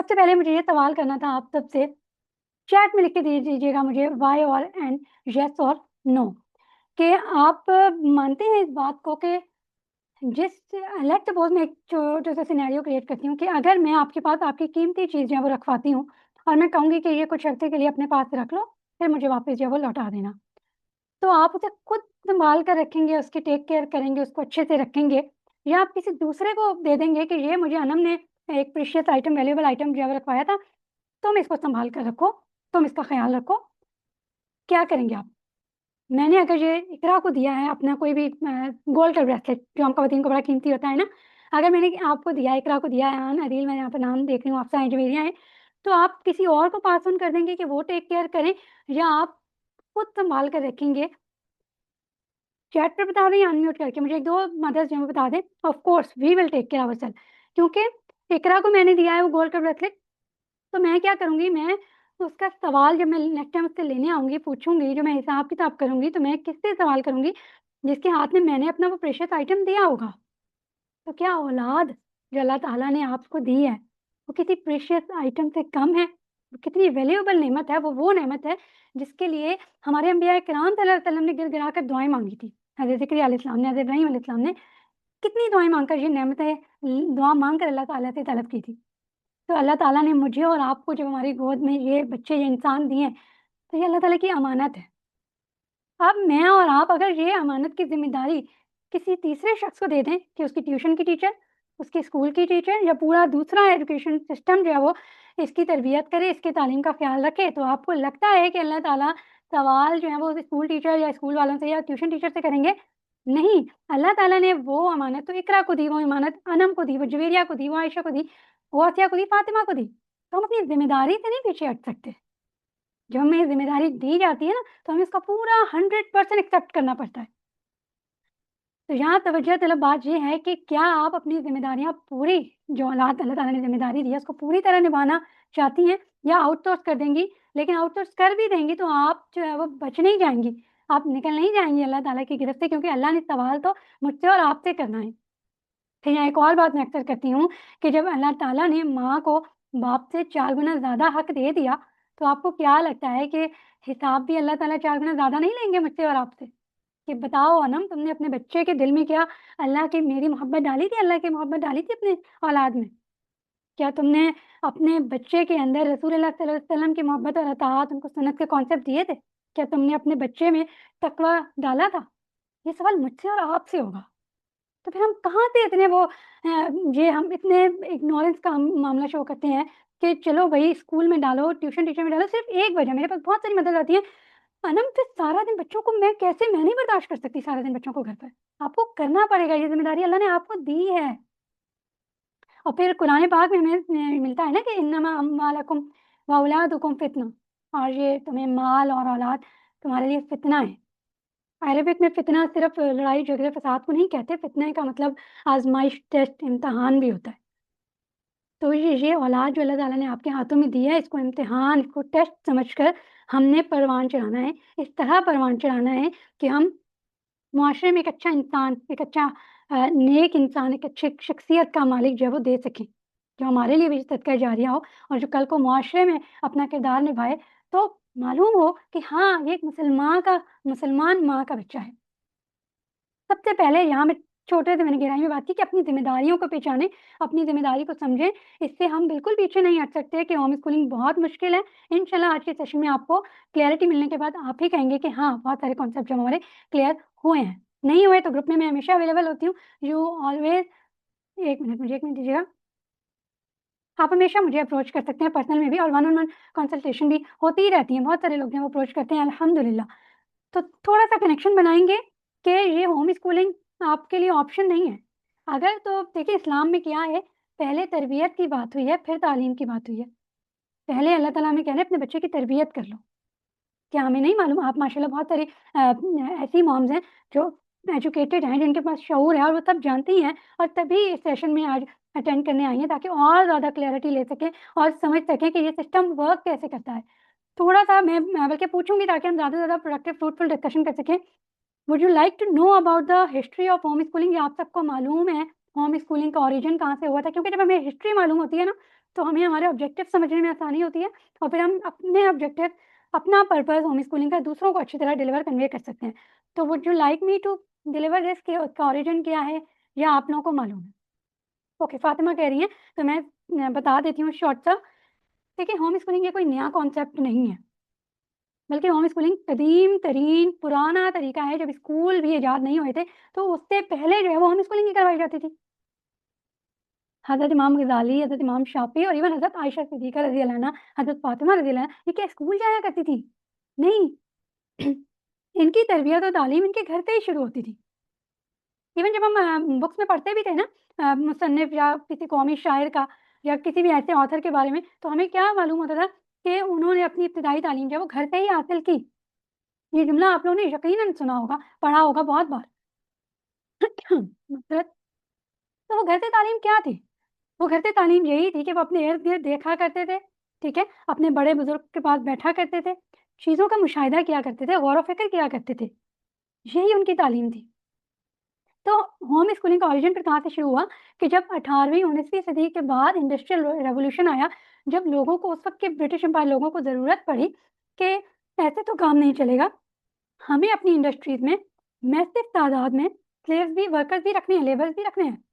सबसे पहले मुझे ये सवाल करना था आप सबसे, चैट में लिख के दे दीजिएगा मुझे व्हाई और एंड येस और नो, कि आप मानते हैं इस बात को कि जिस लेट्स सपोज़ मैं एक छोटा-सा सिनेरियो क्रिएट करती हूँ कि अगर मैं आपके पास आपकी कीमती चीज़ जो है वो रखवाती हूँ और मैं कहूँगी कि ये कुछ अरसे के लिए अपने पास रख लो, फिर मुझे वापस जो है वो लौटा देना। तो आप उसे खुद सँभाल कर रखेंगे, उसकी टेक केयर करेंगे, उसको अच्छे से रखेंगे, या आप किसी दूसरे को दे देंगे कि ये मुझे अनम ने एक प्रीशियस आइटम, वैल्यूएबल आइटम जो है वो रखवाया था, तुम इसको सँभाल कर रखो, तुम इसका ख़्याल रखो, क्या करेंगे आप? मैंने अगर ये इकरा को दिया है अपना कोई भी गोल्ड का ब्रेसलेट जो हम ख़वातीन को बड़ा कीमती होता है ना, अगर मैंने आपको दिया, इकरा को दिया है, अदील मैं यहाँ पे नाम देख रही हूँ, अफ़सा हैं जवेरिया हैं, तो आप किसी और को पास ऑन कर देंगे कि वो टेक केयर करें, या आप खुद सँभाल कर रखेंगे? चैट पे बता दें या अनम्यूट करके मुझे 1-2 मदर्स जो है वो बता दें। Of course we will take care ourself, क्योंकि इकरा को मैंने दिया है वो गोल्ड का ब्रेसलेट, तो मैं क्या करूँगी, मैं उसका सवाल जब मैं नेक्स्ट टाइम उससे लेने आऊँगी, पूछूँगी, जो मैं हिसाब-किताब करूँगी, तो मैं किससे सवाल करूँगी? जिसके हाथ में मैंने अपना वो प्रेशियस आइटम दिया होगा। तो क्या औलाद जो अल्लाह ताला ने आपको दी है, वो किसी प्रेशियस आइटम से कम है? वो कितनी वैल्यूएबल नेमत है, वो नेमत है जिसके लिए हमारे अंबिया किराम सल्लल्लाहु अलैहि वसल्लम ने गिड़-गिड़ा कर दुआएँ माँगी थी। हज़रत ज़करिया अलैहिस्सलाम ने, हज़रत इब्राहीम अलैहिस्सलाम ने कितनी दुआएँ माँगकर ये नेमतें दुआ माँगकर अल्लाह ताला से तलब की थी। तो अल्लाह ताला ने मुझे और आपको जब हमारी गोद में ये बच्चे, ये इंसान दिए हैं, तो ये अल्लाह ताला की अमानत है। अब मैं और आप अगर ये अमानत की ज़िम्मेदारी किसी तीसरे शख़्स को दे दें कि उसकी ट्यूशन की टीचर, उसके स्कूल की टीचर या पूरा दूसरा एजुकेशन सिस्टम जो है वो इसकी तरबियत करे, इसकी तालीम का ख़्याल रखे, तो आपको लगता है कि अल्लाह ताला सवाल जो है वो स्कूल टीचर या स्कूल वालों से या ट्यूशन टीचर से करेंगे? नहीं, अल्लाह ताला ने वो अमानत तो इक़रा को दी, वो अमानत अनम को दी, वो जुवेरिया को दी, वो आयशा को दी, वो आसिया को दी, फ़ातिमा को दी। तो हम अपनी ज़िम्मेदारी से नहीं पीछे हट सकते। जब हमें ये ज़िम्मेदारी दी जाती है ना, तो हमें उसका पूरा 100% एक्सेप्ट करना पड़ता है। तो यहाँ तवज्जो तलब बात ये है कि क्या आप अपनी ज़िम्मेदारियाँ पूरी, जो औलाद अल्लाह ताला ने ज़िम्मेदारी दी है, उसको पूरी तरह निभाना चाहती हैं, या आउटसोर्स कर देंगी? लेकिन आउटसोर्स कर भी देंगी तो आप जो है वो बच नहीं जाएँगी, आप निकल नहीं जाएँगी अल्लाह ताला की गिरफ्त से, क्योंकि अल्लाह ने सवाल तो मुझसे और आपसे करना है। फिर यहाँ एक और बात मैं अक्सर करती हूँ कि जब अल्लाह ताला ने माँ को बाप से 4 गुना ज़्यादा हक दे दिया, तो आपको क्या लगता है कि हिसाब भी अल्लाह ताला 4 गुना ज़्यादा नहीं लेंगे मुझसे और आपसे? कि बताओ अनम, तुमने अपने बच्चे के दिल में क्या अल्लाह की मेरी मोहब्बत डाली थी, अल्लाह की मोहब्बत डाली थी अपने औलाद में? क्या तुमने अपने बच्चे के अंदर रसूलुल्लाह सल्लल्लाहु अलैहि वसल्लम की मोहब्बत और अताअत, उनको सुन्नत के कॉन्सेप्ट दिए थे? क्या तुमने अपने बच्चे में तक़वा डाला था? ये सवाल मुझसे और आपसे होगा। तो फिर हम कहाँ से इतने वो ये हम इतने इग्नोरेंस का हम मामला शो करते हैं कि चलो भई स्कूल में डालो, ट्यूशन टीचर में डालो, सिर्फ़ एक वजह, मेरे पास बहुत सारी मदद आती है। अनम फिर सारा दिन बच्चों को मैं नहीं बर्दाश्त कर सकती सारा दिन बच्चों को घर पर। आपको करना पड़ेगा, ये ज़िम्मेदारी अल्लाह ने आपको दी है। और फिर कुरान पाक में हमें मिलता है ना कि इन्नमा अम्वालकुम व औलादुकुम फ़ितना, और ये तुम्हें माल और औलाद तुम्हारे लिए फ़ितना है। अरबिक में फ़ितना सिर्फ़ लड़ाई झगड़े फ़साद को नहीं कहते, फ़ितने का मतलब आज़माइश, टेस्ट, इम्तिहान भी होता है। तो ये औलाद जो अल्लाह ताला ने आपके हाथों में दी है, इसको इम्तिहान, इसको टेस्ट समझकर हमने परवान चढ़ाना है। इस तरह परवान चढ़ाना है कि हम मुआशरे में एक अच्छा इंसान, एक अच्छा नेक इंसान, एक अच्छी शख्सियत का मालिक जो है वो दे सकें, जो हमारे लिए भी सदका जारिया हो, और जो कल को मुआशरे में अपना किरदार निभाए, तो मालूम हो कि हाँ, ये एक मुसलमान माँ का बच्चा है। सबसे पहले यहाँ मैं छोटे से मैंने गहराई में बात की कि अपनी ज़िम्मेदारियों को पहचानें, अपनी ज़िम्मेदारी को समझें। इससे हम बिल्कुल पीछे नहीं हट सकते कि होम स्कूलिंग बहुत मुश्किल है। इंशाल्लाह आज के सेशन में आपको क्लैरिटी मिलने के बाद आप ही कहेंगे कि हाँ, बहुत सारे कॉन्सेप्ट जो हमारे क्लियर हुए हैं। नहीं हुए तो ग्रुप में मैं हमेशा अवेलेबल होती हूँ। यू ऑलवेज़ 1 मिनट दीजिएगा। आप हमेशा मुझे अप्रोच कर सकते हैं पर्सनल में भी, और वन ऑन वन कंसल्टेशन भी होती ही रहती है। बहुत सारे लोग जो हैं वो अप्रोच करते हैं अल्हम्दुलिल्लाह। तो थोड़ा-सा कनेक्शन बनाएँगे कि ये होम स्कूलिंग आपके लिए ऑप्शन नहीं है। अगर तो देखिए इस्लाम में क्या है, पहले तरबियत की बात हुई है, फिर तालीम की बात हुई है। पहले अल्लाह ताला हमें कह रहे हैं अपने बच्चे की तरबियत कर लो। क्या हमें नहीं मालूम, आप माशाल्लाह बहुत सारी ऐसी मॉम्स हैं जो एजुकेटेड हैं, जिनके पास शऊर है, और वो सब जानती हैं, और तभी इस सेशन में आज अटेंड करने आई हैं ताकि और ज़्यादा क्लैरिटी ले सकें और समझ सकें कि ये सिस्टम वर्क कैसे करता है। थोड़ा-सा मैं बल्कि पूछूँगी ताकि हम ज़्यादा से ज़्यादा प्रोडक्टिव फ्रूटफुल डिस्कशन कर सकें। Would you like to know about the history of home schooling? या आप सबको मालूम है होम स्कूलिंग का ओरिजिन कहाँ से हुआ था? क्योंकि जब हमें हिस्ट्री मालूम होती है ना, तो हमें हमारे ऑब्जेक्टिव समझने में आसानी होती है और फिर हम अपने ऑब्जेक्टिव, अपना पर्पस होम स्कूलिंग का दूसरों को अच्छी तरह डिलीवर कन्वे कर सकते हैं। तो would you like me to deliver this के उसका ओरिजिन क्या है या आप लोगों को मालूम है? ओके, फातिमा कह रही हैं, तो मैं बता देती हूँ शॉर्ट सा। देखिए, होम स्कूलिंग ये कोई नया कॉन्सेप्ट नहीं है, बल्कि होम स्कूलिंग कदीम-तरीन पुराना तरीका है। जब स्कूल भी इजाद नहीं हुए थे, तो उससे पहले जो है वो होम स्कूलिंग ही करवाई जाती थी। हज़रत इमाम गज़ाली, हज़रत इमाम शाफ़ी और इवन हज़रत आयशा सिद्दीक़ा रज़ियल्लाहु अन्हा, हज़रत फ़ातिमा रज़ियल्लाहु अन्हा, ये क्या स्कूल जाया करती थी? नहीं। इनकी तरबियत और तालीम इनके घर से ही शुरू होती थी। इवन जब हम बुक्स में पढ़ते भी थे ना मुसन्निफ़ या किसी कौमी शायर का या किसी भी ऐसे ऑथर के बारे में, तो हमें क्या मालूम होता था कि उन्होंने अपनी इब्तिदाई तालीम जो है वो घर से ही हासिल की। ये जुमला आप लोगों ने यकीनन सुना होगा, पढ़ा होगा बहुत बार। मसरत तो वो घर से तालीम क्या थी? वो घर से तालीम यही थी कि वो अपने इर्द-गिर्द देखा करते थे, ठीक है? अपने बड़े-बुज़ुर्ग के पास बैठा करते थे, चीज़ों का मुशाहिदा किया करते थे, गौर-व-फ़िक्र किया करते थे। यही उनकी तालीम थी। तो होम स्कूलिंग का ओरिजिन फिर कहाँ से शुरू हुआ कि जब 18वीं 19वीं सदी के बाद इंडस्ट्रियल रेवोल्यूशन आया, जब लोगों को उस वक़्त के ब्रिटिश एम्पायर लोगों को ज़रूरत पड़ी कि ऐसे तो काम नहीं चलेगा, हमें अपनी इंडस्ट्रीज़ में मैसिव तादाद में स्लेव्स भी वर्कर्स भी रखने हैं, लेबर्स भी रखने हैं।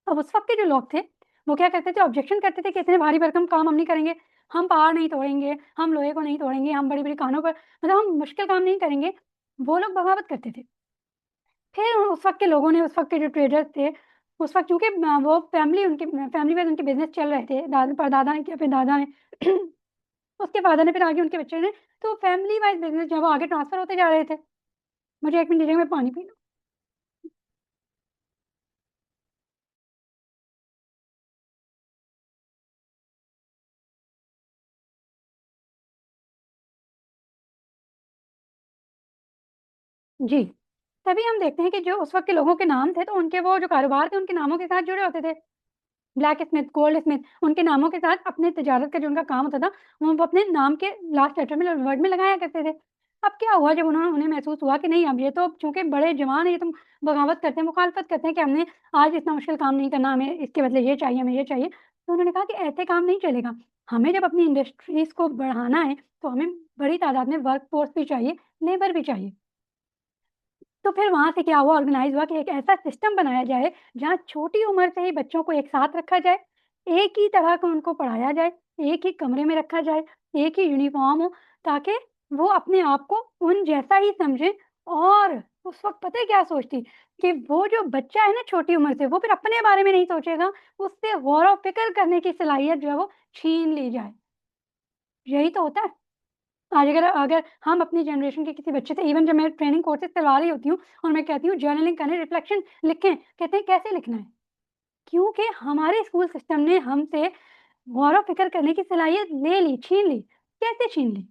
अब उस वक़्त के जो लोग थे, वो क्या करते थे, ऑब्जेक्शन करते थे कि इतने भारी भरकम काम हम नहीं करेंगे, हम पहाड़ नहीं तोड़ेंगे, हम लोहे को नहीं तोड़ेंगे, हम बड़ी-बड़ी कानों पर मतलब हम मुश्किल काम नहीं करेंगे। वो लोग बगावत करते थे। फिर उस वक़्त के लोगों ने, उस वक़्त के जो ट्रेडर्स थे, उस वक़्त चूँकि वो फैमिली वाइज़ उनके बिज़नेस चल रहे थे, परदादा ने किया, फिर दादा ने उसके फादर ने, फिर आगे उनके बच्चे ने, तो फैमिली वाइज़ बिज़नेस जो है वो आगे ट्रांसफ़र होते जा रहे थे। मुझे 1 मिनट दीजिएगा, मैं पानी पी लूँ। जी, तभी हम देखते हैं कि जो उस वक़्त के लोगों के नाम थे, तो उनके वो जो कारोबार थे, उनके नामों के साथ जुड़े होते थे। ब्लैक स्मिथ, गोल्ड स्मिथ, उनके नामों के साथ अपने तजारत का जो उनका काम होता था, वो अपने नाम के लास्ट लेटर में वर्ड में लगाया करते थे। अब क्या हुआ, जब उन्हें महसूस हुआ कि नहीं, अब ये तो चूँकि बड़े जवान हैं, ये तो बगावत करते हैं, मुखालफत करते हैं कि हमने आज इतना मुश्किल काम नहीं करना, हमें इसके बदले ये चाहिए, हमें ये चाहिए। तो उन्होंने कहा कि ऐसे काम नहीं चलेगा। हमें जब अपनी इंडस्ट्रीज़ को बढ़ाना है, तो हमें बड़ी तादाद में वर्क फ़ोर्स भी चाहिए, लेबर भी चाहिए। तो फिर वहाँ से क्या हुआ, ऑर्गेनाइज़ हुआ कि एक ऐसा सिस्टम बनाया जाए, जहाँ छोटी उम्र से ही बच्चों को एक साथ रखा जाए, एक ही तरह का उनको पढ़ाया जाए, एक ही कमरे में रखा जाए, एक ही यूनिफ़ॉर्म हो, ताकि वो अपने आप को उन जैसा ही समझें। और उस वक़्त पता है क्या सोचती, कि वो जो बच्चा है ना छोटी उम्र से, वो फिर अपने बारे में नहीं सोचेगा, उससे गौर-व-फ़िक्र करने की सलाहियत जो है वो छीन ली जाए। यही तो होता है। आज अगर अगर हम अपनी जनरेशन के किसी बच्चे से, इवन जब मैं ट्रेनिंग कोर्सेज़ करवा रही होती हूँ और मैं कहती हूँ जर्नलिंग करें, रिफ्लेक्शन लिखें, कहते हैं कैसे लिखना है? क्योंकि हमारे स्कूल सिस्टम ने हमसे गौर-व-फ़िक्र करने की सलाहियत ले ली, छीन ली। कैसे छीन ली?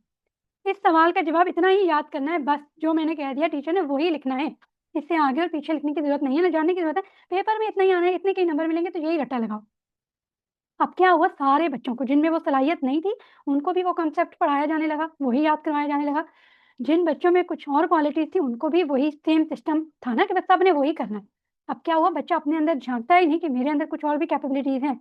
इस सवाल का जवाब इतना ही याद करना है, बस जो मैंने कह दिया टीचर ने वही लिखना है। इससे आगे और पीछे लिखने की ज़रूरत नहीं है, ना जानने की ज़रूरत है। पेपर में इतना ही आना है, इतने के ही नंबर मिलेंगे, तो यही रट्टा लगाओ। अब क्या हुआ, सारे बच्चों को जिनमें वो सलाहियत नहीं थी, उनको भी वो कॉन्सेप्ट पढ़ाया जाने लगा, वही याद करवाया जाने लगा। जिन बच्चों में कुछ और क्वालिटीज़ थी, उनको भी वही सेम सिस्टम था ना कि बस सबने वही करना है। अब क्या हुआ, बच्चा अपने अंदर झाँकता ही नहीं कि मेरे अंदर कुछ और भी कैपेबिलिटीज़ हैं।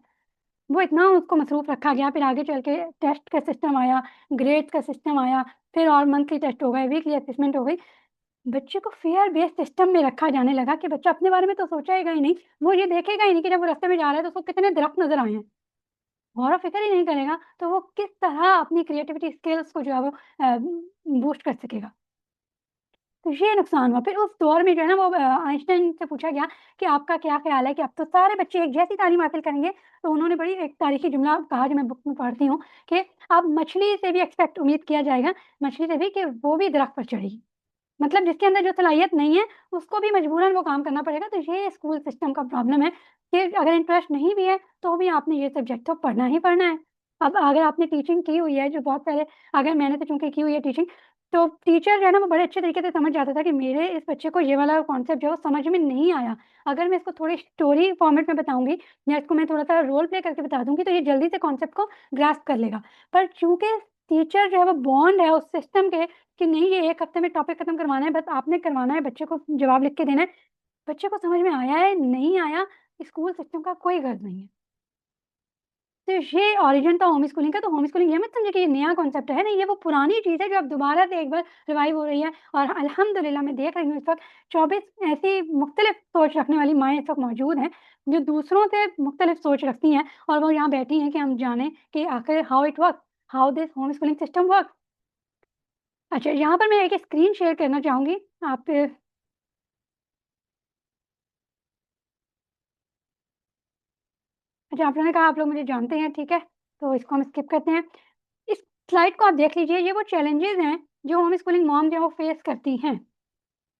वो इतना उसको मसरूफ़ रखा गया, फिर आगे चल के टेस्ट का सिस्टम आया, ग्रेड्स का सिस्टम आया, फिर और मंथली टेस्ट हो गए, वीकली असेसमेंट हो गई। बच्चे को फ़ेयर बेस्ड सिस्टम में रखा जाने लगा कि बच्चा अपने बारे में तो सोचेगा ही नहीं, वो ये देखेगा ही नहीं कि जब वो रास्ते में जा रहा है, तो उसको कितने दरख्त नज़र आए हैं। गौर-व-फ़िक्र ही नहीं करेगा, तो वो किस तरह अपनी क्रिएटिविटी स्किल्स को जो है वो बूस्ट कर सकेगा। तो ये नुकसान हुआ। फिर उस दौर में जो है ना, वो आइंस्टाइन से पूछा गया कि आपका क्या ख़्याल है कि अब तो सारे बच्चे एक जैसी तालीम हासिल करेंगे? तो उन्होंने बड़ी एक तारीख़ी जुमला कहा, जो मैं बुक में पढ़ती हूँ, कि अब मछली से भी उम्मीद किया जाएगा, मछली से भी, कि वो भी दरख़्त पर चढ़ेगी। मतलब जिसके अंदर जो सलाहियत नहीं है, उसको भी मजबूरन वो काम करना पड़ेगा। तो ये स्कूल सिस्टम का प्रॉब्लम है कि अगर इंटरेस्ट नहीं भी है, तो भी आपने ये सब्जेक्ट तो पढ़ना ही पढ़ना है। अब अगर आपने टीचिंग की हुई है, जो बहुत पहले, अगर मैंने तो चूँकि की हुई है टीचिंग, तो टीचर जो है ना, वो बड़े अच्छे तरीके से समझ जाता था कि मेरे इस बच्चे को ये वाला कॉन्सेप्ट जो है वो समझ में नहीं आया। अगर मैं इसको थोड़ी स्टोरी फॉर्मेट में बताऊँगी, या इसको मैं थोड़ा-सा रोल प्ले करके बता दूँगी, तो ये जल्दी से कॉन्सेप्ट को ग्रास्प कर लेगा। पर चूँकि टीचर जो है वो बॉन्ड है उस सिस्टम के, कि नहीं, ये 1 हफ्ते में टॉपिक खत्म करवाना है, बस आपने करवाना है, बच्चे को जवाब लिख के देना है। बच्चे को समझ में आया है, नहीं आया, स्कूल सिस्टम का कोई गर्ज़ नहीं है। तो ये ओरिजिन था होम स्कूलिंग का। तो होम स्कूलिंग ये मत समझिए कि ये नया कॉन्सेप्ट है, नहीं, ये वो पुरानी चीज़ है जो अब दोबारा से एक बार रिवाइव हो रही है। और अल्हम्दुलिल्लाह मैं देख रही हूँ इस वक़्त 24 ऐसी मुख्तलिफ सोच रखने वाली माएँ इस वक़्त मौजूद हैं, जो दूसरों से मुख्तलिफ सोच रखती हैं और वो यहाँ बैठी हैं कि हम जानें कि आखिर how it works, how this home schooling system works. अच्छा, यहाँ पर मैं एक स्क्रीन शेयर करना चाहूँगी। आप अच्छा, आपने कहा आप लोग मुझे जानते हैं, ठीक है, तो इसको हम स्किप करते हैं। इस स्लाइड को आप देख लीजिए, ये वो चैलेंजेज़ हैं जो होम स्कूलिंग मॉम जो है वो फेस करती हैं।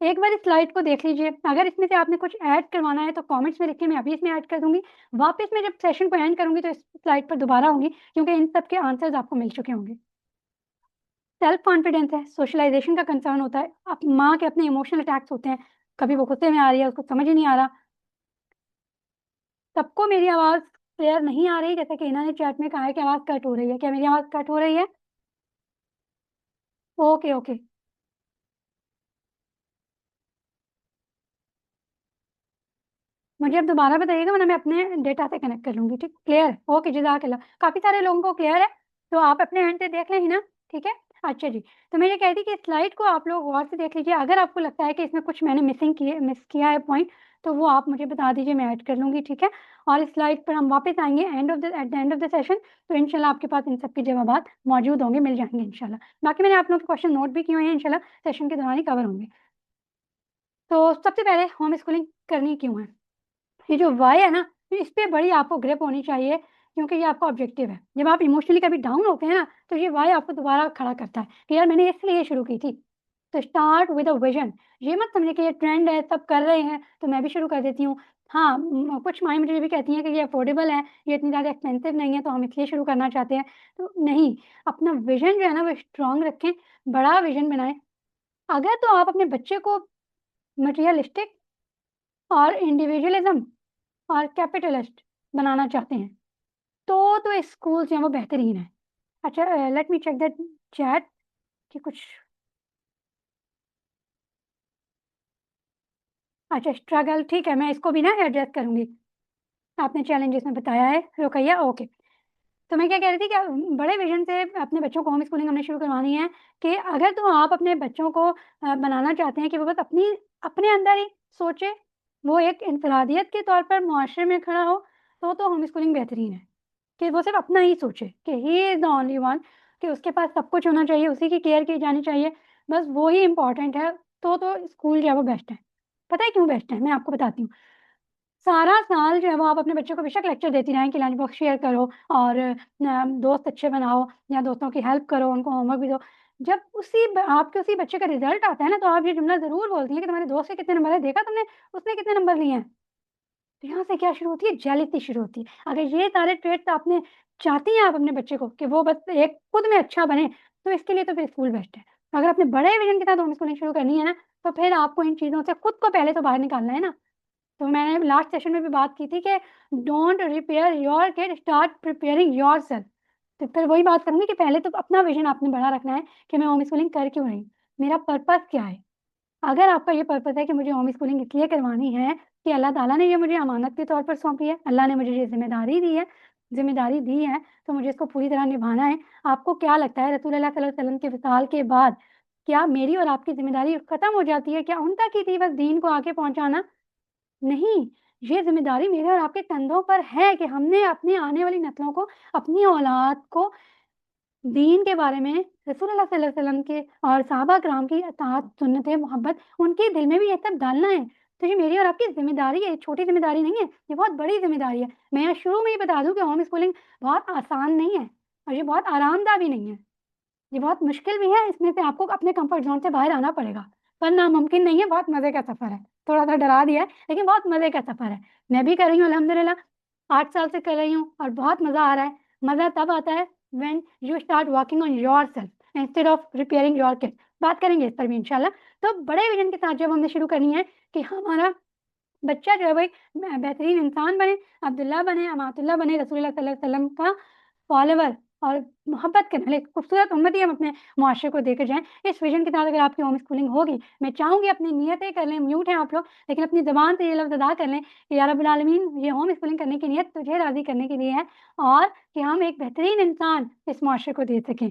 एक बार इस स्लाइड को देख लीजिए, अगर इसमें से आपने कुछ ऐड करवाना है तो कमेंट्स में लिखिए, मैं अभी इसमें ऐड कर दूँगी। वापस मैं जब सेशन को एंड करूँगी तो इस स्लाइड पर दोबारा आऊँगी क्योंकि इन सब के आंसर्स आपको मिल चुके होंगे। सेल्फ कॉन्फिडेंस है, सोशलाइज़ेशन का कंसर्न होता है, माँ के अपने इमोशनल अटैक्स होते हैं, कभी वो गुस्से में आ रही है, उसको समझ ही नहीं आ रहा। सबको मेरी आवाज़ क्लियर नहीं आ रही, जैसे कि इन्होंने चैट में कहा है कि आवाज़ कट हो रही है। क्या मेरी आवाज़ कट हो रही है? Okay, okay. मुझे अब दोबारा बताइएगा वरना मैं अपने डेटा से कनेक्ट कर लूँगी, ठीक? क्लियर? ओके, जज़ाकल्लाह। काफ़ी सारे लोगों को क्लियर है, तो आप अपने एंड से देख लें ही ना, ठीक है? अच्छा जी, तो मैं ये कह रही थी कि स्लाइड को आप लोग गौर से देख लीजिए, अगर आपको लगता है कि इसमें कुछ मैंने मिस किया है पॉइंट, तो वो आप मुझे बता दीजिए, मैं ऐड कर लूँगी, ठीक है? और इस स्लाइड पर हम वापस आएँगे at the end of the session, तो इंशाल्लाह आपके पास इन सब के जवाबात मौजूद होंगे, मिल जाएँगे इंशाल्लाह। बाकी मैंने आप लोगों के क्वेश्चन नोट भी किए हुए हैं, इंशाल्लाह सेशन के दौरान ही कवर होंगे। तो सबसे पहले होम स्कूलिंग करनी क्यों है? ये जो वाय है ना, इस पे बड़ी आपको ग्रिप होनी चाहिए क्योंकि ये आपका ऑब्जेक्टिव है। जब आप इमोशनली कभी डाउन होते हैं ना, तो ये वाय आपको दोबारा खड़ा करता है कि यार मैंने इसलिए शुरू की थी। तो स्टार्ट विद अ विज़न। ये मत समझिए कि ये ट्रेंड है, सब कर रहे हैं, तो मैं भी शुरू कर देती हूँ। हाँ, कुछ माएँ मुझे ये भी कहती हैं कि ये अफोर्डेबल है, ये इतनी ज़्यादा एक्सपेंसिव नहीं है, तो हम इसलिए शुरू करना चाहते हैं। तो नहीं, अपना विज़न जो है ना वो स्ट्रॉन्ग रखें, बड़ा विज़न बनाएँ। अगर तो आप अपने बच्चे को मटीरियलिस्टिक और इंडिविजुअलिज़्म और कैपिटलिस्ट बनाना चाहते हैं, तो स्कूल्स जो हैं वो बेहतरीन हैं। अच्छा, let me check the chat कि कुछ अच्छा, स्ट्रगल ठीक है, मैं इसको भी ना एड्रेस करूँगी। आपने चैलेंजेस में बताया है, रुकैया ओके। तो मैं क्या कह रही थी कि बड़े विज़न से अपने बच्चों को होम स्कूलिंग हमने शुरू करवानी है कि अगर तो आप अपने बच्चों को बनाना चाहते हैं कि वो बस अपने अंदर ही सोचे, वो एक इंफरादियत के तौर पर मुआशरे में खड़ा हो, तो होम स्कूलिंग बेहतरीन है। कि वो सिर्फ़ अपना ही सोचे कि he is the only one, कि उसके पास सब कुछ होना चाहिए, उसी की केयर की जानी चाहिए, बस वो ही इम्पोर्टेंट है, तो स्कूल जो है वो बेस्ट है। पता है क्यों बेस्ट है? मैं आपको बताती हूँ। सारा साल जो है वो आप अपने बच्चों को बेशक लेक्चर देती रहें कि लंच बॉक्स शेयर करो और दोस्त अच्छे बनाओ या दोस्तों की हेल्प करो, उनको होमवर्क भी दो। जब आपके उसी बच्चे का रिज़ल्ट आता है ना, तो आप ये जुमला ज़रूर बोलती हैं कि तुम्हारे दोस्त के कितने नंबर है, देखा तुमने उसने कितने नंबर लिए हैं? तो यहाँ से क्या शुरू होती है? जेलसी शुरू होती है। अगर ये सारे ट्रेट्स आपने चाहती हैं आप अपने बच्चे को कि वो बस एक खुद में अच्छा बने, तो इसके लिए तो फिर स्कूल बेस्ट है। अगर आपने बड़े विज़न के साथ होम स्कूलिंग शुरू करनी है ना, तो फिर आपको इन चीज़ों से खुद को पहले तो बाहर निकालना है ना। तो मैंने लास्ट सेशन में भी बात की थी कि don't repair your kid, start preparing yourself. तो फिर वही बात करूँगी कि पहले तो अपना विज़न आपने बड़ा रखना है कि मैं होम स्कूलिंग कर क्यों रही हूँ? मेरा पर्पज़ क्या है? अगर आपका ये पर्पज़ है कि मुझे होम स्कूलिंग इसलिए करवानी है कि अल्लाह ताला ने ये मुझे अमानत के तौर पर सौंपी है, अल्लाह ने मुझे ये ज़िम्मेदारी दी है, तो मुझे इसको पूरी तरह निभाना है। आपको क्या लगता है रसूल अल्लाह सल्लल्लाहु अलैहि वसल्लम के विसाल के बाद क्या मेरी और आपकी ज़िम्मेदारी खत्म हो जाती है? क्या उन तक ही थी बस दीन को आगे पहुँचाना? नहीं, ये ज़िम्मेदारी मेरे और आपके कंधों पर है कि हमने अपनी आने वाली नस्लों को, अपनी औलाद को दीन के बारे में रसूलुल्लाह सल्लल्लाहु अलैहि वसल्लम के और सहाबा किराम की अताअत, सुन्नत, मोहब्बत उनके दिल में भी ये सब डालना है। तो ये मेरी और आपकी ज़िम्मेदारी है, छोटी ज़िम्मेदारी नहीं है, ये बहुत बड़ी ज़िम्मेदारी है। मैं यहाँ शुरू में ही बता दूँ कि होम स्कूलिंग बहुत आसान नहीं है और ये बहुत आरामदा भी नहीं है। ये बहुत मुश्किल भी है, इसमें से आपको अपने कम्फर्ट ज़ोन से बाहर आना पड़ेगा, पर नामुमकिन नहीं है, बहुत मज़े का सफ़र है। थोड़ा-सा डरा दिया है, लेकिन बहुत मज़े का सफ़र है। मैं भी कर रही हूँ अल्हम्दुलिल्लाह, 8 साल से कर रही हूँ और बहुत मज़ा आ रहा है। मज़ा तब आता है when you start working on yourself instead of repairing your kid. बात करेंगे इस पर भी इंशाल्लाह। तो बड़े विज़न के साथ जब हमने शुरू करनी है कि हमारा बच्चा जो है वो एक बेहतरीन इंसान बने, अब्दुल्ला बने, अमातुल्लाह बने, रसूलुल्लाह सल्लल्लाहु अलैहि वसल्लम का फॉलोवर और मोहब्बत के भले खूबसूरत उम्मती हम अपने मुआशरे को देकर जाएँ। इस विज़न के साथ अगर आपकी होम स्कूलिंग होगी, मैं चाहूँगी अपनी नियतें कर लें, म्यूट हैं आप लोग, लेकिन अपनी ज़बान से ये लफ्ज़ अदा कर लें कि या रब्बुल आलमीन ये होम स्कूलिंग करने की नियत तुझे राज़ी करने के लिए है और कि हम एक बेहतरीन इंसान इस मुआशरे को दे सकें।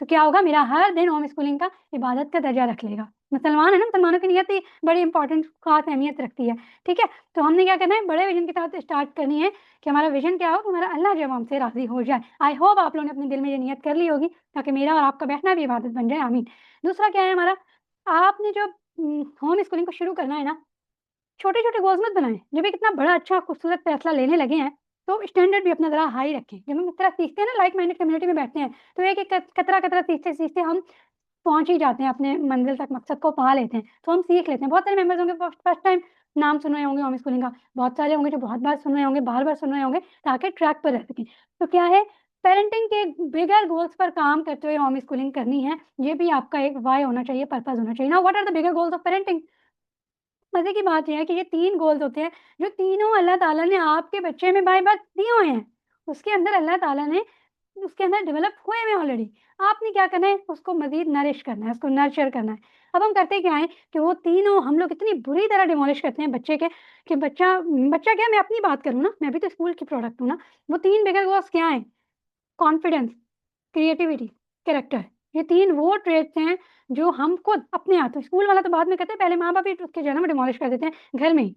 तो क्या होगा, मेरा हर दिन होम स्कूलिंग का इबादत का दर्जा रख लेगा। मुसलमान है ना, मुसलमानों की नियत ही बड़ी इंपॉर्टेंट ख़ास अहमियत रखती है, ठीक है? तो हमने क्या करना है, बड़े विज़न के साथ स्टार्ट करनी है कि हमारा विज़न क्या हो कि हमारा अल्लाह जब हमसे राज़ी हो जाए। आई होप आप लोगों ने अपने दिल में ये नियत कर ली होगी ताकि मेरा और आपका बैठना भी इबादत बन जाए, आमीन। दूसरा क्या है हमारा, आपने जब होम स्कूलिंग को शुरू करना है ना, छोटे-छोटे गोल्स मत बनाएँ। जब एक इतना बड़ा अच्छा खूबसूरत फैसला लेने लगे हैं, तो स्टैंडर्ड भी अपना ज़रा हाई रखें। जब हम इस तरह सीखते हैं ना, लाइक माइंडेड कम्युनिटी में बैठते हैं, तो एक-एक कतरा-कतरा सीखते-सीखते हम पहुँच ही जाते हैं अपने मंज़िल तक, मकसद को पा लेते हैं। तो हम सीख लेते हैं। बहुत सारे मेंबर्स होंगे फर्स्ट फर्स्ट टाइम नाम सुन रहे होंगे होम स्कूलिंग का, बहुत सारे होंगे जो बहुत बार सुन रहे होंगे, बार-बार सुन रहे होंगे ताकि ट्रैक पर रह सकें। तो क्या है, पेरेंटिंग के बिगर गोल्स पर काम करते हुए होम स्कूलिंग करनी है। ये भी आपका एक व्हाय होना चाहिए, पर्पज़ होना चाहिए। Now what are the bigger goals of parenting? मज़े की बात ये है कि ये 3 गोल्स होते हैं, जो तीनों अल्लाह ताला ने आपके बच्चे में बाय बर्थ दिए हुए हैं। उसके अंदर अल्लाह ताला ने उसके अंदर डेवलप हुए हुए हैं ऑलरेडी। आपने क्या करना है, उसको मज़ीद नरिश करना है, उसको नर्चर करना है। अब हम करते क्या हैं कि वो तीनों हम लोग इतनी बुरी तरह डिमोलिश करते हैं बच्चे के कि बच्चा बच्चा क्या, मैं अपनी बात करूँ ना, मैं भी तो स्कूल की प्रोडक्ट हूँ ना। वो 3 बिगर गोल्स क्या हैं? Confidence, creativity, character. ये 3 वो ट्रेट्स हैं जो हम खुद अपने हाथों, स्कूल वाला तो बाद में करते हैं, पहले माँ-बाप ही उसके जो है ना वो डिमोलिश कर देते हैं घर में ही।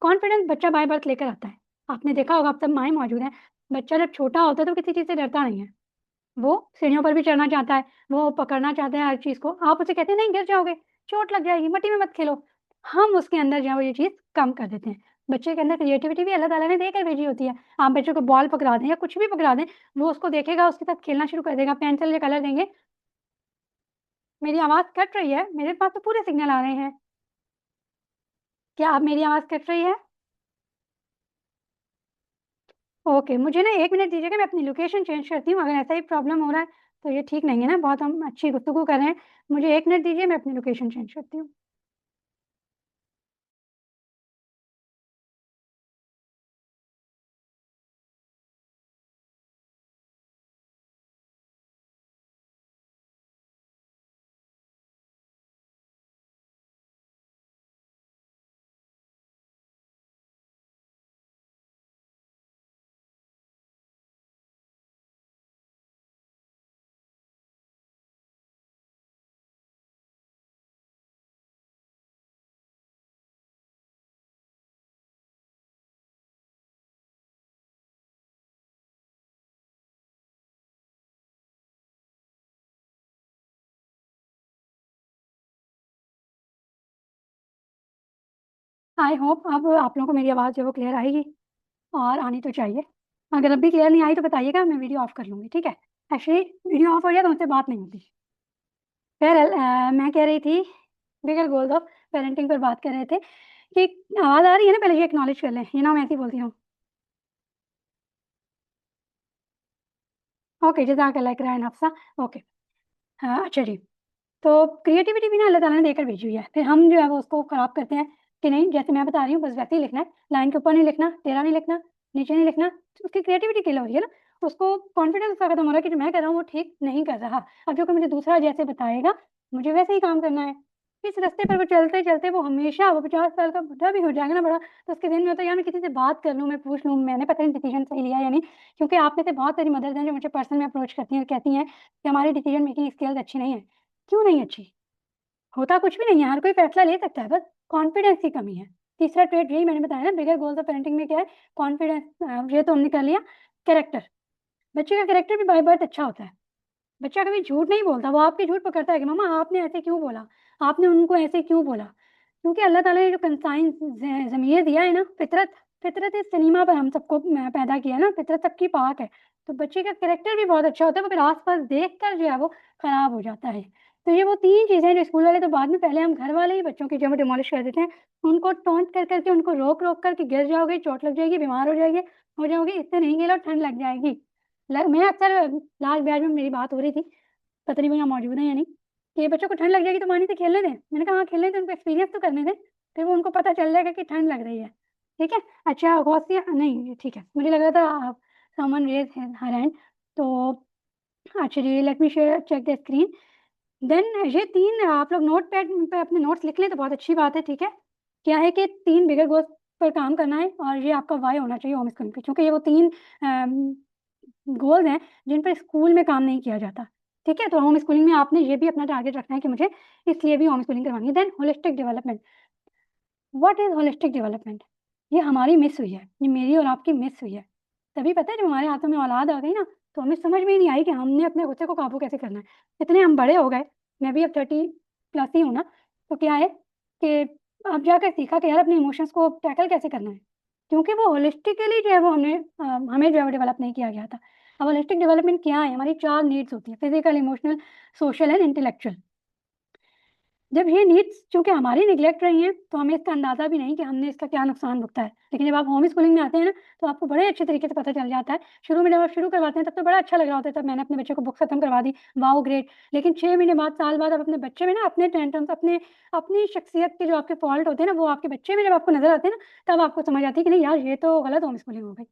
कॉन्फिडेंस बच्चा बाय बर्थ लेकर आता है। आपने देखा होगा, आप सब माएँ मौजूद हैं, बच्चा जब छोटा होता है तो किसी चीज़ से डरता नहीं है। वो सीढ़ियों पर भी चढ़ना चाहता है, वो पकड़ना चाहता है हर चीज़ को। आप उसे कहते हैं नहीं गिर जाओगे, चोट लग जाएगी, मिट्टी में मत खेलो। हम उसके अंदर जो है वो ये चीज़ कम कर देते हैं। बच्चे के अंदर क्रिएटिविटी भी अल्लाह ताला ने देकर भेजी होती है। आप बच्चे को बॉल पकड़ा दें या कुछ भी पकड़ा दें, वो उसको देखेगा, उसके साथ खेलना शुरू कर देगा, पेंसिल या कलर देंगे। मेरी आवाज़ कट रही है? मेरे पास तो पूरे सिग्नल आ रहे हैं। क्या अब मेरी आवाज़ कट रही है? ओके, मुझे ना 1 मिनट दीजिएगा, मैं अपनी लोकेशन चेंज करती हूँ, अगर ऐसा ही प्रॉब्लम हो रहा है, तो ये ठीक नहीं है ना, बहुत हम अच्छी गुफ्तगू कर रहे हैं। मुझे 1 मिनट दीजिए, मैं अपनी लोकेशन चेंज करती हूँ। आई होप अब आप लोगों को मेरी आवाज़ जो है वो क्लियर आएगी और आनी तो चाहिए। अगर अब भी क्लियर नहीं आई तो बताइएगा, मैं वीडियो ऑफ कर लूँगी, ठीक है? एक्चुअली वीडियो ऑफ हो गया तो मुझसे बात नहीं होती। बहरहाल मैं कह रही थी, बिगर गोल्स ऑफ पेरेंटिंग पर बात कर रहे थे कि आवाज़ आ रही है ना, पहले ये एक्नॉलेज कर लें, ये ना मैं ऐसे ही बोलती रहूँ। ओके, जज़ाकल्लाह खैरन हफ़्सा, ओके। हाँ, अच्छा जी। तो क्रिएटिविटी भी ना अल्लाह ताला ने देकर भेजी हुई है। फिर हम जो है वो उसको खराब करते हैं कि नहीं, जैसे मैं बता रही हूँ बस वैसे ही लिखना है। लाइन के ऊपर नहीं लिखना, टेढ़ा नहीं लिखना, नीचे नहीं लिखना। तो उसकी क्रिएटिविटी किल हो रही है ना। उसको कॉन्फिडेंस उसका खत्म हो रहा है कि जो मैं कर रहा हूँ वो ठीक नहीं कर रहा। अब जो कोई मुझे दूसरा जैसे बताएगा, मुझे वैसे ही काम करना है। इस रास्ते पर वो चलते-चलते वो हमेशा वो 50 साल का बुड्ढा भी हो जाएगा ना बड़ा, तो उसके दिन में होता है यार मैं किसी से बात कर लूँ, मैं पूछ लूँ, मैंने पता नहीं डिसीज़न सही लिया या नहीं। क्योंकि आप में से बहुत सारी मदर्स हैं जो मुझे पर्सनल में अप्रोच करती हैं और कहती हैं कि हमारी डिसीज़न मेकिंग स्किल्स अच्छी नहीं है। क्यों नहीं अच्छी? होता कुछ भी नहीं है, हर कोई फैसला ले सकता है, बस कॉन्फिडेंस की कमी है। तीसरा ट्रेट यही मैंने बताया ना, बिगर गोल्स ऑफ पेरेंटिंग में क्या है, कॉन्फिडेंस, ये तो हमने कर लिया। कैरेक्टर, बच्चे का कैरेक्टर भी बाय बर्थ अच्छा होता है। बच्चा कभी झूठ नहीं बोलता, वो आपकी झूठ पकड़ता है कि मम्मा आपने ऐसे क्यों बोला? आपने उनको ऐसे क्यों बोला? क्योंकि अल्लाह ताला ने जो कंसाइंस ज़मीर दिया है ना, फितरत फितरत सलीमा पर हम सबको पैदा किया है ना, फितरत सबकी पाक है। तो बच्चे का कैरेक्टर भी बहुत अच्छा होता है, वो फिर आस-पास देखकर जो है वो खराब हो जाता है। तो ये वो 3 चीज़ें हैं जो स्कूल वाले तो बाद में, पहले हम घर वाले ही बच्चों की जो है डिमोलिश कर देते हैं। उनको टॉन्ट कर कर के, उनको रोक-रोक कर के गिर जाओगे, चोट लग जाएगी, बीमार हो जाओगे, इससे नहीं खेलो ठंड लग जाएगी। मैं अक्सर लास्ट बैच में मेरी बात हो रही थी, पता नहीं वो यहाँ मौजूद हैं या नहीं, कि बच्चों को ठंड लग जाएगी तो पानी से खेलने दें। मैंने कहा हाँ, खेलने दें, उनको एक्सपीरियंस तो करने दें, फिर वो उनको पता चल जाएगा कि ठंड लग रही है। ठीक है? अच्छा गौसिया नहीं, ठीक है। मुझे लग रहा था someone raise his her hand, तो अच्छा जी, let me check the screen. Then ये 3 आप लोग नोटपैड पे अपने नोट्स लिख लें तो बहुत अच्छी बात है, ठीक है? क्या है कि 3 बिगर गोल्स पर काम करना है और ये आपका व्हाय होना चाहिए होम स्कूलिंग पे, क्योंकि ये वो 3 गोल्स हैं जिन पर स्कूल में काम नहीं किया जाता, ठीक है? तो होम स्कूलिंग में आपने ये भी अपना टारगेट रखना है कि मुझे इसलिए भी होम स्कूलिंग करवानी है। Then holistic development. What is holistic development? ये हमारी मिस हुई है, ये मेरी और आपकी मिस हुई है। तभी पता है जब हमारे हाथों में औलाद आ गई ना, तो हमें समझ में ही नहीं आई कि हमने अपने गुस्से को काबू कैसे करना है। इतने हम बड़े हो गए, मैं भी अब 30 प्लस ही हूँ ना, तो क्या है कि अब जाकर सीखा कि यार अपने इमोशंस को टैकल कैसे करना है। क्योंकि वो होलिस्टिकली जो है वो हमें जो है वो डेवलप नहीं किया गया था। अब होलिस्टिक डेवलपमेंट क्या है? हमारी 4 नीड्स होती हैं, physical, emotional, social and intellectual. जब ये नीड्स चूँकि हमारी निग्लेक्ट रही हैं, तो हमें इसका अंदाज़ा भी नहीं कि हमने इसका क्या नुकसान भुगता है। लेकिन जब आप होम स्कूलिंग में आते हैं ना, तो आपको बड़े अच्छे तरीके से पता चल जाता है। शुरू में जब आप शुरू करवाते हैं, तब तो बड़ा अच्छा लग रहा होता है, तब मैंने अपने बच्चे को बुक्स खत्म करवा दी, वाओ ग्रेट! लेकिन 6 महीने बाद, साल बाद आप अपने बच्चे में ना अपने टेंट्रम्स, अपनी शख्सियत के जो आपके फॉल्ट होते हैं ना, वो आपके बच्चे में जब आपको नज़र आते हैं ना, तब आपको समझ आती है कि नहीं यार, ये तो गलत होम स्कूलिंग हो गई।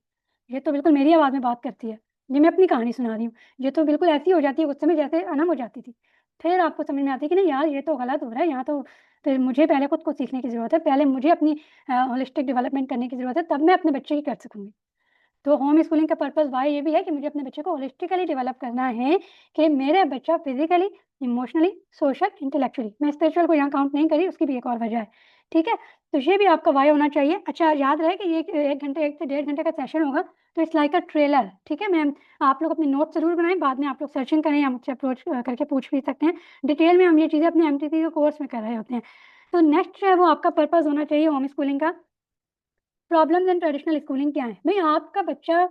ये तो बिल्कुल मेरी आवाज़ में बात करती है। ये मैं अपनी कहानी सुना रही हूँ। ये तो बिल्कुल ऐसी हो जाती है गुस्से में जैसे अनम हो जाती थी। फिर आपको समझ में आती है कि नहीं यार, ये तो गलत हो रहा है, यहाँ तो फिर मुझे पहले खुद को सीखने की ज़रूरत है। पहले मुझे अपनी होलिस्टिक डेवलपमेंट करने की ज़रूरत है, तब मैं अपने बच्चे की कर सकूँगी। तो होम स्कूलिंग का पर्पज़ व्हाय ये भी है कि मुझे अपने बच्चे को होलिस्टिकली डेवलप करना है कि मेरा बच्चा फिज़िकली, इमोशनली, सोशल, इंटेलेक्चुअली, मैं स्पिरिचुअल को यहाँ काउंट नहीं कर रही, उसकी भी एक और वजह है, ठीक है? तो ये भी आपका व्हाय होना चाहिए। अच्छा, याद रहे कि ये 1 घंटे, 1 से डेढ़ घंटे का सेशन होगा, तो इट्स लाइक अ ट्रेलर, ठीक है मैम? आप लोग अपने नोट्स ज़रूर बनाएँ, बाद में आप लोग सर्चिंग करें या मुझसे अप्रोच करके पूछ भी सकते हैं। डिटेल में हम ये चीज़ें अपने एमटीसी के कोर्स में कर रहे होते हैं। तो नेक्स्ट जो है वो आपका पर्पज़ होना चाहिए होम स्कूलिंग का। प्रॉब्लम्स इन ट्रेडिशनल स्कूलिंग क्या है? भई आपका बच्चा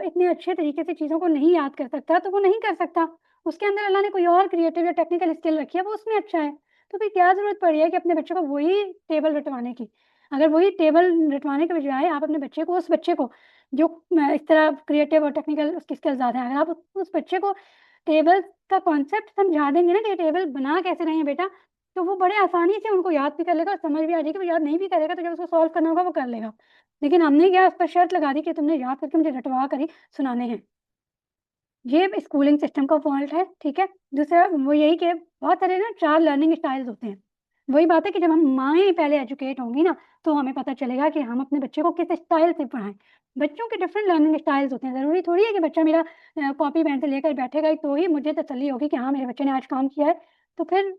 इतने अच्छे तरीके से चीज़ों को नहीं याद कर सकता, तो वो नहीं कर सकता। उसके अंदर अल्लाह ने कोई और क्रिएटिव या टेक्निकल स्किल रखी है, वो उसमें अच्छा है। तो फिर क्या ज़रूरत पड़ी है कि अपने बच्चे को वही टेबल रटवाने की? अगर वही टेबल रटवाने के बजाय आप अपने बच्चे को, उस बच्चे को जो इस तरह क्रिएटिव और टेक्निकल उसकी स्किल ज़्यादा है, अगर आप उस बच्चे को टेबल का कॉन्सेप्ट समझा देंगे ना कि ये टेबल बना कैसे रहे हैं बेटा, तो वो बड़े आसानी से उनको याद भी कर लेगा और समझ भी आ जाएगी। वो याद नहीं भी करेगा तो जब उसको सॉल्व करना होगा वो कर लेगा। लेकिन हमने क्या उस पर शर्त लगा दी कि तुमने याद करके मुझे रटवा कर ही सुनाने हैं। ये स्कूलिंग सिस्टम का फ़ॉल्ट है, ठीक है? दूसरा वो यही कि बहुत सारे ना 4 लर्निंग स्टाइल्स होते हैं। वही बात है कि जब हम माँएँ पहले एजुकेट होंगी ना, तो हमें पता चलेगा कि हम अपने बच्चे को किस स्टाइल से पढ़ाएँ। बच्चों के डिफरेंट लर्निंग स्टाइल्स होते हैं, ज़रूरी थोड़ी है कि बच्चा मेरा कॉपी पेंसिल लेकर बैठेगा ही तो ही मुझे तसल्ली होगी कि हाँ, मेरे बच्चे ने आज काम किया है। तो फिर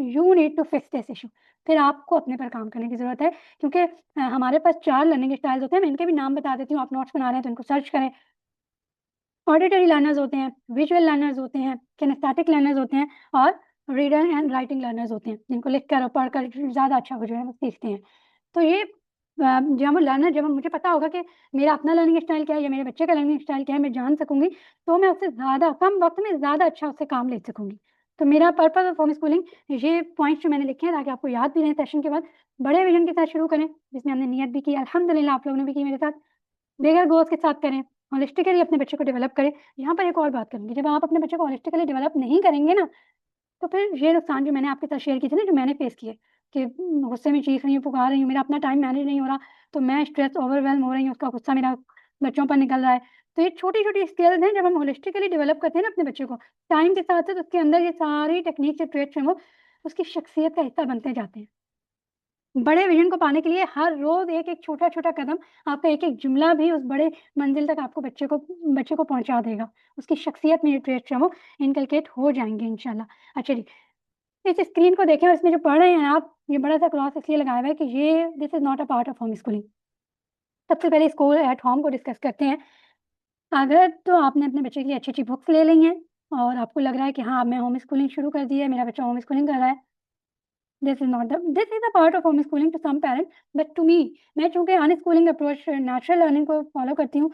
you need to fix this issue. फिर आपको अपने पर काम करने की ज़रूरत है, क्योंकि हमारे पास 4 लर्निंग स्टाइल्स होते हैं। मैं इनके भी नाम बता देती हूँ, आप नोट्स बना रहे हैं तो इनको सर्च करें। ऑडिटरी लर्नर्स होते हैं, विजुअल लर्नर्स होते हैं, किनेस्थेटिक लर्नर्स होते हैं और रीडर एंड राइटिंग लर्नर्स होते हैं, जिनको लिखकर और पढ़कर ज़्यादा अच्छा वो जो है वो सीखते हैं। तो ये जब वो लर्नर, जब मुझे पता होगा कि मेरा अपना लर्निंग स्टाइल क्या है या मेरे बच्चे का लर्निंग स्टाइल क्या है, मैं जान सकूँगी, तो मैं उससे ज़्यादा कम वक़्त में ज़्यादा अच्छा उससे काम ले सकूँगी। तो मेरा पर्पज़ ऑफ होम स्कूलिंग ये पॉइंट्स जो मैंने लिखे हैं ताकि आपको याद भी रहें सेशन के बाद, बड़े विज़न के साथ शुरू करें, जिसमें हमने नियत भी की, अल्हम्दुलिल्लाह आप लोगों ने भी की मेरे साथ। बिगर गोल्स के साथ करें, होलिस्टिकली अपने बच्चे को डेवलप करें। यहाँ पर एक और बात करूँगी, जब आप अपने बच्चे को होलिस्टिकली डेवलप नहीं करेंगे ना, तो फिर ये नुकसान जो मैंने आपके साथ शेयर किए थे ना, जो मैंने फेस किए कि गुस्से में चीख रही हूँ, पुकार रही हूँ, मेरा अपना टाइम मैनेज नहीं हो रहा, तो मैं स्ट्रेस ओवरवेल्म हो रही हूँ, उसका गुस्सा मेरा बच्चों पर निकल रहा है। तो ये छोटी-छोटी स्किल्स हैं, जब हम होलिस्टिकली डेवलप करते हैं ना अपने बच्चे को, टाइम के साथ-साथ उसके अंदर ये सारी टेक्निक्स या ट्रेट्स हैं वो उसकी शख्सियत का हिस्सा बनते जाते हैं। बड़े विज़न को पाने के लिए हर रोज़ एक-एक छोटा-छोटा कदम, आपका एक-एक जुमला भी उस बड़े मंज़िल तक आपको बच्चे को पहुँचा देगा। उसकी शख्सियत में ये ट्रेट्स हैं वो इनकलकेट हो जाएँगे इंशाल्लाह। अच्छा जी, इस स्क्रीन को देखें और इसमें जो पढ़ रहे हैं आप, ये बड़ा-सा क्रॉस इसलिए लगाया हुआ है कि ये this is not a part of home schooling. सबसे पहले स्कूल एट होम को डिस्कस करते हैं। अगर तो आपने अपने बच्चे के लिए अच्छी-अच्छी बुक्स ले ली हैं और आपको लग रहा है कि हाँ, अब मैं होम स्कूलिंग शुरू कर दी है, मेरा बच्चा होम स्कूलिंग कर रहा है, this is a part of homeschooling to some parents, but to me, मैं चूँकि अनस्कूलिंग अप्रोच नेचुरल लर्निंग को फॉलो करती हूँ,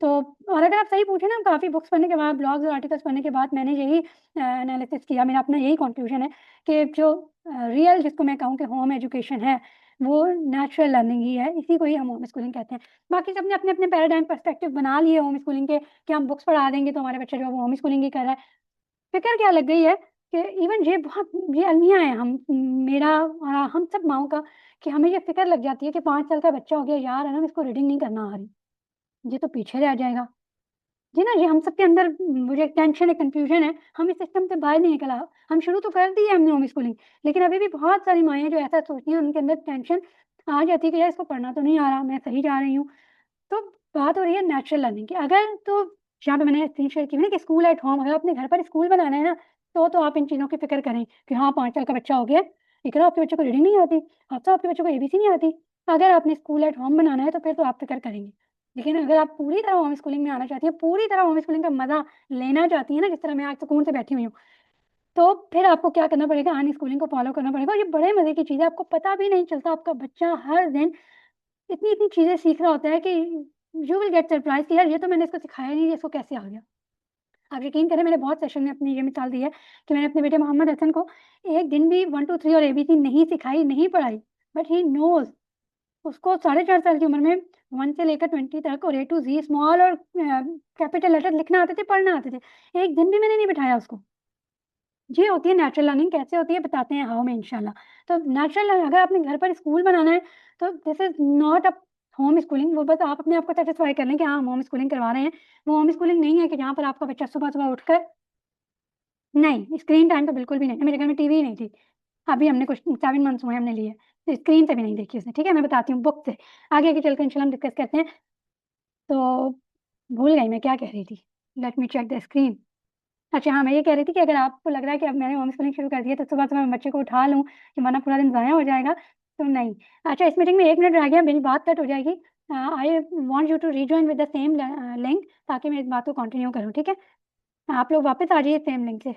तो और अगर आप सही पूछे ना, काफ़ी बुक्स पढ़ने के बाद, ब्लॉग्स और आर्टिकल्स पढ़ने के बाद मैंने यही एनालिसिस किया, मेरा अपना यही कंक्लूजन है कि जो रियल जिसको मैं कहूँ कि होम एजुकेशन है, वो नेचुरल लर्निंग ही है, इसी को ही हम होम स्कूलिंग कहते हैं। बाकी सबने अपने-अपने पैराडाइम पर्सपेक्टिव बना लिए होम स्कूलिंग के कि हम बुक्स पढ़ा देंगे तो हमारा बच्चा जो है वो होम स्कूलिंग ही कर रहा है। फ़िक्र क्या लग गई है कि इवन ये अलमिया है मेरा और हम सब माँओं का, कि हमें ये फ़िक्र लग जाती है कि 5 साल का बच्चा हो गया, यार है ना इसको रीडिंग नहीं करना आ रही, ये तो पीछे रह जाएगा। जी ना, जी हम सबके अंदर मुझे टेंशन है, कन्फ्यूज़न है, हम इस सिस्टम से बाहर नहीं निकल आ हम शुरू तो कर दिए हमने होम स्कूलिंग, लेकिन अभी भी बहुत सारी माँएँ जो ऐसा सोचती हैं, उनके अंदर टेंशन आ जाती है कि यार इसको पढ़ना तो नहीं आ रहा, मैं सही जा रही हूँ। तो बात हो रही है नेचुरल लर्निंग की। अगर तो जहाँ पे मैंने स्क्रीन शेयर की ना कि स्कूल एट होम, अगर आपने घर पर स्कूल बनाना है ना, तो आप इन चीज़ों की फ़िक्र करें कि हाँ, 5 साल का बच्चा हो गया, इकरा आपके बच्चे को रीडिंग नहीं आती, अब तो आपके बच्चे को एबीसी नहीं आती। अगर आपने स्कूल एट होम बनाना है, तो फिर तो आप फ़िक्र करेंगे। लेकिन अगर आप पूरी तरह होम स्कूलिंग में आना चाहती हैं, पूरी तरह होम स्कूलिंग का मज़ा लेना चाहती हैं ना, जिस तरह मैं आज सुकून से बैठी हुई हूँ, तो फिर आपको क्या करना पड़ेगा, अनस्कूलिंग को फ़ॉलो करना पड़ेगा और ये बड़े मज़े की चीज़ है, आपको पता भी नहीं चलता, आपका बच्चा हर दिन इतनी-इतनी चीज़ें सीख रहा होता है कि यू विल गेट सरप्राइज़ कि यार ये तो मैंने इसको सिखाया नहीं, इसको कैसे आ गया? आप यकीन करें मैंने बहुत सेशन में अपनी ये मिसाल दी है कि मैंने अपने बेटे मोहम्मद हसन को एक दिन भी 1 2 3 और एबीसी नहीं सिखाई, नहीं पढ़ाई, बट ही नोज़ उसको 4.5 साल की उम्र में 1 से लेकर 20 तक और ए टू ज़ी स्मॉल और कैपिटल लेटर लिखना आते थे, पढ़ना आते थे। एक दिन भी मैंने नहीं बिठाया उसको। ये होती है नेचुरल लर्निंग कैसे होती है बताते हैं हाउ में इंशाल्लाह। तो नेचुरल लर्निंग अगर आपने घर पर स्कूल बनाना है तो this is not a home schooling वो बस आप अपने आप को सैटिस्फाई कर लें कि हाँ, हम होम स्कूलिंग करवा रहे हैं। वो होम स्कूलिंग नहीं है कि जहाँ पर आपका बच्चा सुबह-सुबह उठकर नहीं, स्क्रीन टाइम तो बिल्कुल भी नहीं। मेरे घर में टीवी ही नहीं थी। अभी हमने कुछ 7 मंथ्स हुए हैं हमने लिए। तो स्क्रीन से भी नहीं देखी उसने, ठीक है? मैं बताती हूँ बुक से। आगे चल के इंशाल्लाह हम डिस्कस करते हैं। तो भूल गई मैं क्या कह रही थी। Let me check the screen. अच्छा हाँ, मैं ये कह रही थी कि अगर आपको लग रहा है कि अब मैंने होम स्कूलिंग शुरू कर दी है तो सुबह-सुबह मैं बच्चे को उठा लूँ कि वरना पूरा दिन ज़ाया हो जाएगा, तो नहीं। अच्छा इस मीटिंग में 1 मिनट रह गया, मेरी बात कट हो जाएगी। I want you to rejoin with the same link ताकि मैं इस बात को कंटिन्यू करूँ, ठीक है? आप लोग वापस आ जाइए सेम लिंक से।